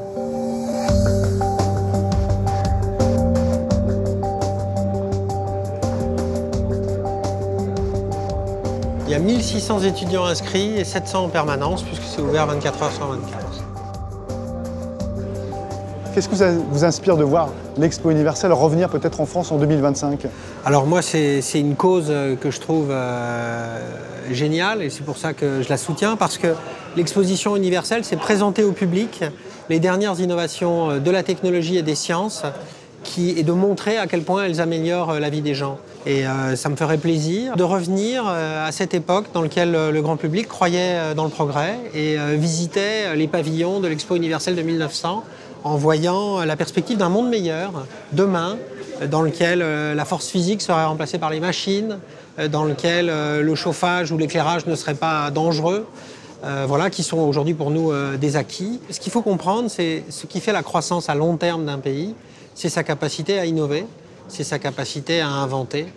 Il y a 1600 étudiants inscrits et 700 en permanence puisque c'est ouvert 24 heures sur 24. Qu'est-ce que ça vous inspire de voir l'Expo universelle revenir peut-être en France en 2025? Alors moi, c'est une cause que je trouve géniale et c'est pour ça que je la soutiens parce que l'exposition universelle, c'est présenter au public les dernières innovations de la technologie et des sciences et de montrer à quel point elles améliorent la vie des gens. Et ça me ferait plaisir de revenir à cette époque dans laquelle le grand public croyait dans le progrès et visitait les pavillons de l'Expo universelle de 1900 en voyant la perspective d'un monde meilleur, demain, dans lequel la force physique serait remplacée par les machines, dans lequel le chauffage ou l'éclairage ne seraient pas dangereux, voilà, qui sont aujourd'hui pour nous des acquis. Ce qu'il faut comprendre, c'est ce qui fait la croissance à long terme d'un pays, c'est sa capacité à innover, c'est sa capacité à inventer.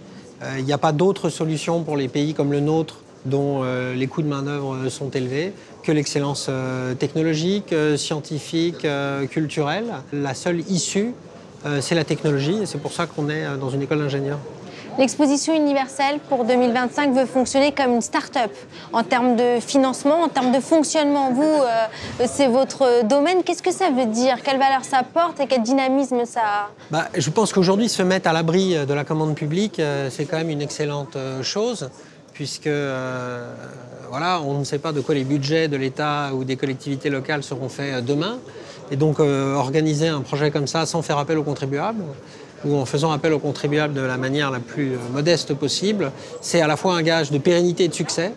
Il n'y a pas d'autre solution pour les pays comme le nôtre, dont les coûts de main-d'œuvre sont élevés, que l'excellence technologique, scientifique, culturelle. La seule issue, c'est la technologie, et c'est pour ça qu'on est dans une école d'ingénieurs. L'exposition universelle pour 2025 veut fonctionner comme une start-up en termes de financement, en termes de fonctionnement. Vous, c'est votre domaine. Qu'est-ce que ça veut dire? Quelle valeur ça apporte et quel dynamisme ça a? Je pense qu'aujourd'hui, se mettre à l'abri de la commande publique, c'est quand même une excellente chose, puisque voilà, on ne sait pas de quoi les budgets de l'État ou des collectivités locales seront faits demain. Et donc, organiser un projet comme ça sans faire appel aux contribuables, ou en faisant appel aux contribuables de la manière la plus modeste possible, c'est à la fois un gage de pérennité et de succès,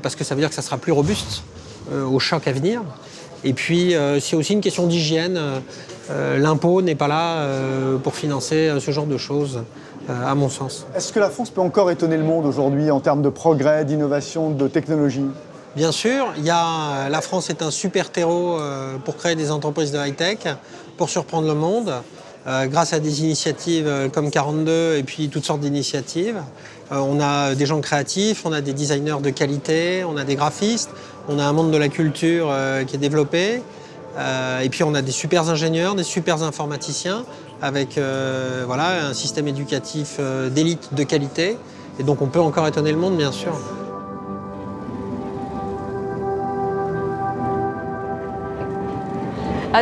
parce que ça veut dire que ça sera plus robuste aux chocs à venir. Et puis, c'est aussi une question d'hygiène. L'impôt n'est pas là pour financer ce genre de choses, à mon sens. Est-ce que la France peut encore étonner le monde aujourd'hui en termes de progrès, d'innovation, de technologie? Bien sûr, la France est un super terreau pour créer des entreprises de high-tech, pour surprendre le monde. Grâce à des initiatives comme 42 et puis toutes sortes d'initiatives. On a des gens créatifs, on a des designers de qualité, on a des graphistes, on a un monde de la culture qui est développé. Et puis on a des super ingénieurs, des super informaticiens avec voilà, un système éducatif d'élite de qualité. Et donc on peut encore étonner le monde, bien sûr.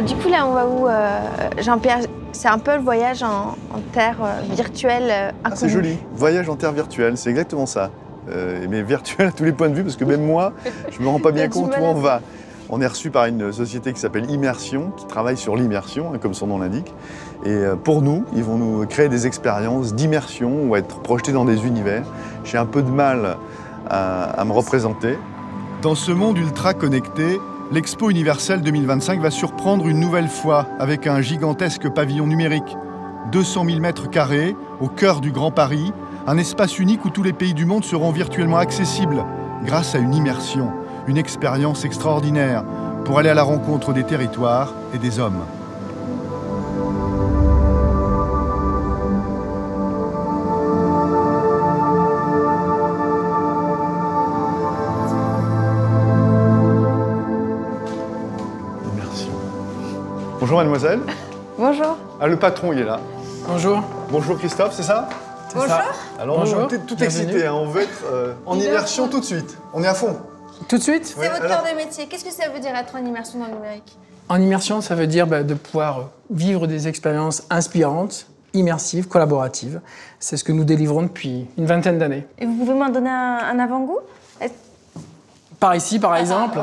Du coup, là, on va où, Jean-Pierre? C'est un peu le voyage en terre virtuelle inconnue. C'est joli, voyage en terre virtuelle, c'est exactement ça. Mais virtuel à tous les poinns de vue, parce que même moi, je ne me rends pas bien compte où on va. On est reçu par une société qui s'appelle Immersion, qui travaille sur l'immersion, comme son nom l'indique. Et pour nous, ils vont nous créer des expériences d'immersion ou être projetés dans des univers. J'ai un peu de mal à me représenter. Dans ce monde ultra connecté, l'Expo universelle 2025 va surprendre une nouvelle fois avec un gigantesque pavillon numérique. 200 000 mètres carrés, au cœur du Grand Paris, un espace unique où tous les pays du monde seront virtuellement accessibles grâce à une immersion, une expérience extraordinaire pour aller à la rencontre des territoires et des hommes. Bonjour mademoiselle. Bonjour. Ah, le patron il est là. Bonjour. Bonjour Christophe, c'est ça? Bonjour. Ça. Alors bonjour. On est tout excité, hein. On veut être en immersion tout de suite. On est à fond. Tout de suite? C'est votre cœur de métier. Qu'est-ce que ça veut dire être en immersion dans le numérique? En immersion, ça veut dire de pouvoir vivre des expériences inspirantes, immersives, collaboratives. C'est ce que nous délivrons depuis une vingtaine d'années. Et vous pouvez m'en donner un avant-goût? Par ici, par exemple.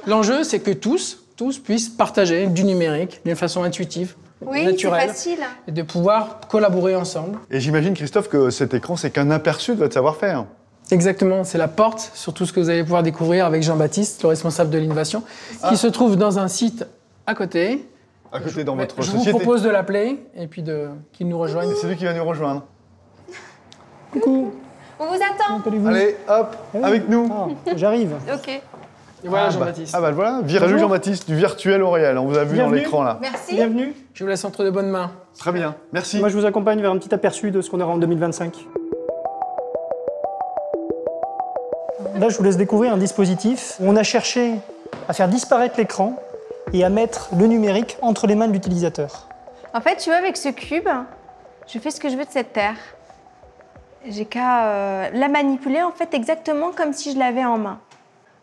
L'enjeu, c'est que tous puissent partager du numérique d'une façon intuitive, naturelle, facile. Et de pouvoir collaborer ensemble. Et j'imagine, Christophe, que cet écran, c'est qu'un aperçu de votre savoir-faire. Exactement, c'est la porte sur tout ce que vous allez pouvoir découvrir avec Jean-Baptiste, le responsable de l'innovation, qui se trouve dans un site à côté. À côté dans votre société. société. Je vous propose de l'appeler et puis qu'il nous rejoigne. C'est lui qui va nous rejoindre. Coucou. On vous attend. Allez, hop, avec nous. J'arrive. Ok. Et voilà Jean-Baptiste. Voilà, Virgile Jean-Baptiste, du virtuel au réel. On vous a vu dans l'écran là. Merci. Bienvenue. Je vous laisse entre de bonnes mains. Très bien, merci. Moi je vous accompagne vers un petit aperçu de ce qu'on aura en 2025. Là je vous laisse découvrir un dispositif où on a cherché à faire disparaître l'écran et à mettre le numérique entre les mains de l'utilisateur. En fait, tu vois, avec ce cube, je fais ce que je veux de cette terre. J'ai qu'à la manipuler en fait exactement comme si je l'avais en main.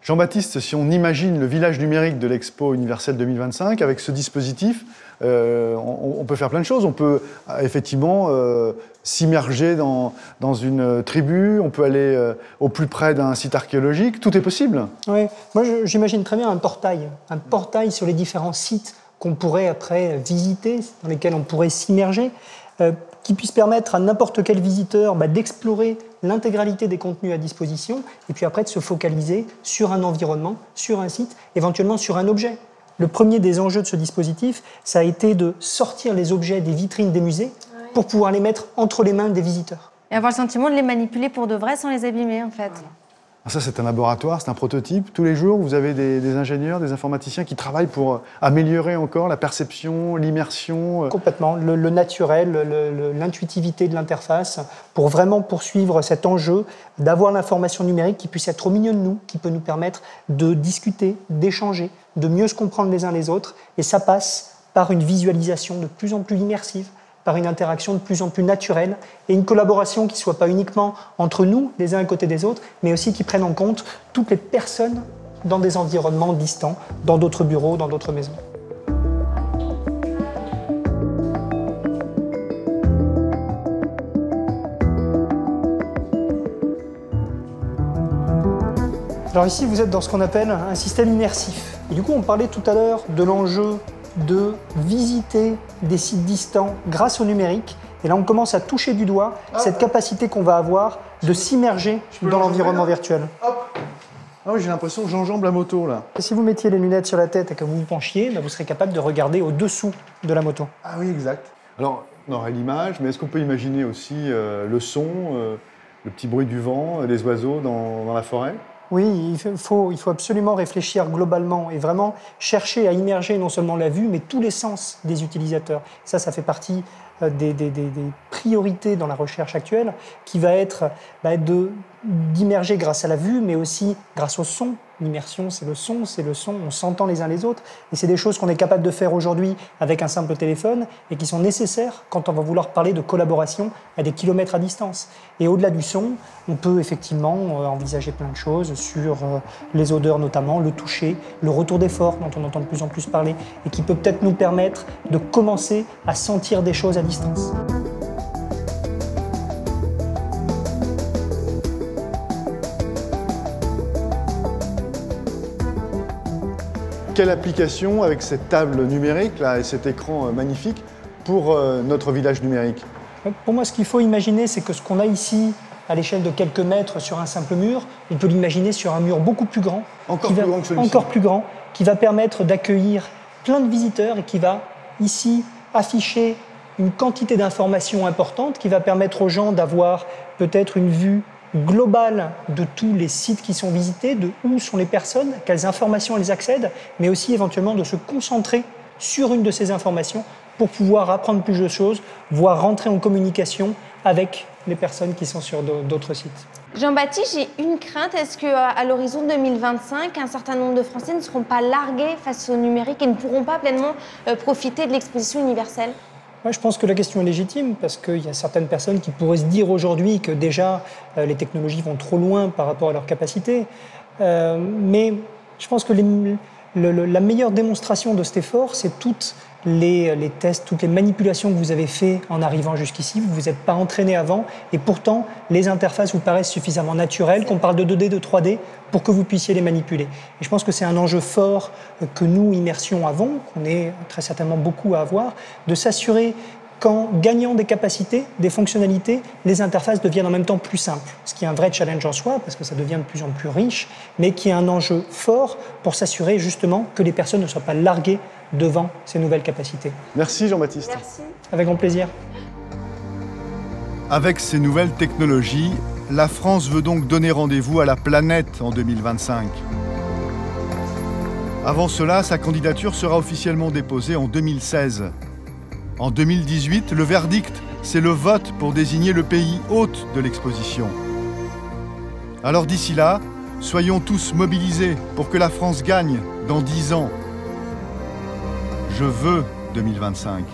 Jean-Baptiste, si on imagine le village numérique de l'Expo universelle 2025, avec ce dispositif, on peut faire plein de choses. On peut effectivement s'immerger dans une tribu, on peut aller au plus près d'un site archéologique, tout est possible. Oui, moi j'imagine très bien un portail sur les différents sites qu'on pourrait après visiter, dans lesquels on pourrait s'immerger, qui puisse permettre à n'importe quel visiteur d'explorer l'intégralité des contenus à disposition et puis après de se focaliser sur un environnement, sur un site, éventuellement sur un objet. Le premier des enjeux de ce dispositif, ça a été de sortir les objets des vitrines des musées pour pouvoir les mettre entre les mains des visiteurs. Et avoir le sentiment de les manipuler pour de vrai sans les abîmer en fait. Ça, c'est un laboratoire, c'est un prototype. Tous les jours, vous avez des ingénieurs, des informaticiens qui travaillent pour améliorer encore la perception, l'immersion. Complètement, le naturel, l'intuitivité de l'interface, pour vraiment poursuivre cet enjeu d'avoir l'information numérique qui puisse être au milieu de nous, qui peut nous permettre de discuter, d'échanger, de mieux se comprendre les uns les autres. Et ça passe par une visualisation de plus en plus immersive, par une interaction de plus en plus naturelle et une collaboration qui ne soit pas uniquement entre nous, les uns à côté des autres, mais aussi qui prenne en compte toutes les personnes dans des environnements distants, dans d'autres bureaux, dans d'autres maisons. Alors ici, vous êtes dans ce qu'on appelle un système immersif. Et du coup, on parlait tout à l'heure de l'enjeu de visiter des sites distants grâce au numérique. Et là, on commence à toucher du doigt cette capacité qu'on va avoir de s'immerger dans l'environnement virtuel. Hop. Ah oui, j'ai l'impression que j'enjambe la moto, là. Et si vous mettiez les lunettes sur la tête et que vous vous penchiez, vous serez capable de regarder au-dessous de la moto. Ah oui, exact. Alors, on aurait l'image, mais est-ce qu'on peut imaginer aussi le son, le petit bruit du vent, des oiseaux dans la forêt ? Oui, il faut absolument réfléchir globalement et vraiment chercher à immerger non seulement la vue, mais tous les sens des utilisateurs. Ça fait partie des priorités dans la recherche actuelle, qui va être d'immerger grâce à la vue, mais aussi grâce au son. L'immersion, c'est le son, on s'entend les uns les autres. Et c'est des choses qu'on est capable de faire aujourd'hui avec un simple téléphone et qui sont nécessaires quand on va vouloir parler de collaboration à des kilomètres à distance. Et au-delà du son, on peut effectivement envisager plein de choses sur les odeurs notamment, le toucher, le retour d'effort dont on entend de plus en plus parler et qui peut peut-être nous permettre de commencer à sentir des choses à distance. Quelle application avec cette table numérique là, et cet écran magnifique pour notre village numérique? Pour moi, ce qu'il faut imaginer, c'est que ce qu'on a ici, à l'échelle de quelques mètres sur un simple mur, on peut l'imaginer sur un mur beaucoup plus grand. Encore plus grand que celui-ci. Encore plus grand, qui va permettre d'accueillir plein de visiteurs et qui va ici afficher une quantité d'informations importantes, qui va permettre aux gens d'avoir peut-être une vue globale de tous les sites qui sont visités, de où sont les personnes, quelles informations elles accèdent, mais aussi éventuellement de se concentrer sur une de ces informations pour pouvoir apprendre plus de choses, voire rentrer en communication avec les personnes qui sont sur d'autres sites. Jean-Baptiste, j'ai une crainte. Est-ce qu'à l'horizon 2025, un certain nombre de Français ne seront pas largués face au numérique et ne pourront pas pleinement profiter de l'exposition universelle ? Moi, je pense que la question est légitime parce qu'il y a certaines personnes qui pourraient se dire aujourd'hui que déjà les technologies vont trop loin par rapport à leurs capacités. Mais je pense que la meilleure démonstration de cet effort, c'est toutes les tests, toutes les manipulations que vous avez faites en arrivant jusqu'ici. Vous ne vous êtes pas entraîné avant et pourtant les interfaces vous paraissent suffisamment naturelles, qu'on parle de 2D, de 3D, pour que vous puissiez les manipuler. Et je pense que c'est un enjeu fort que nous, Immersion, avons, qu'on est très certainement beaucoup à avoir, de s'assurer qu'en gagnant des capacités, des fonctionnalités, les interfaces deviennent en même temps plus simples. Ce qui est un vrai challenge en soi, parce que ça devient de plus en plus riche, mais qui est un enjeu fort pour s'assurer justement que les personnes ne soient pas larguées devant ces nouvelles capacités. Merci Jean-Baptiste. Merci. Avec grand plaisir. Avec ces nouvelles technologies, la France veut donc donner rendez-vous à la planète en 2025. Avant cela, sa candidature sera officiellement déposée en 2016. En 2018, le verdict, c'est le vote pour désigner le pays hôte de l'exposition. Alors d'ici là, soyons tous mobilisés pour que la France gagne dans 10 ans. Je veux 2025.